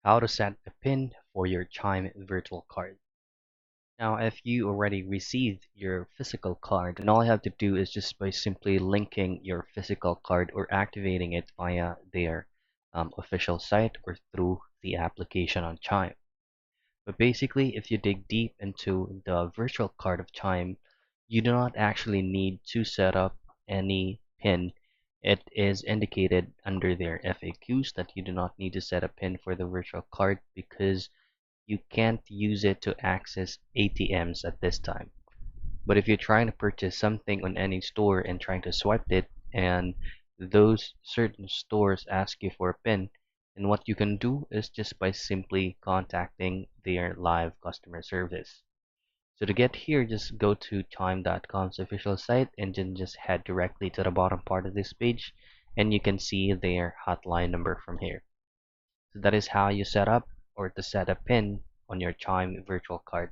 how to set a PIN for your Chime virtual card. Now, if you already received your physical card, then all you have to do is just by simply linking your physical card or activating it via their official site or through the application on Chime. But basically, if you dig deep into the virtual card of Chime, you do not actually need to set up any PIN. It is indicated under their FAQs that you do not need to set a PIN for the virtual card because you can't use it to access ATMs at this time. But if you're trying to purchase something on any store and trying to swipe it, and those certain stores ask you for a PIN, then what you can do is just by simply contacting their live customer service. So to get here, just go to chime.com's official site and then just head directly to the bottom part of this page, and you can see their hotline number from here. So that is how you set up or to set a PIN on your Chime virtual card.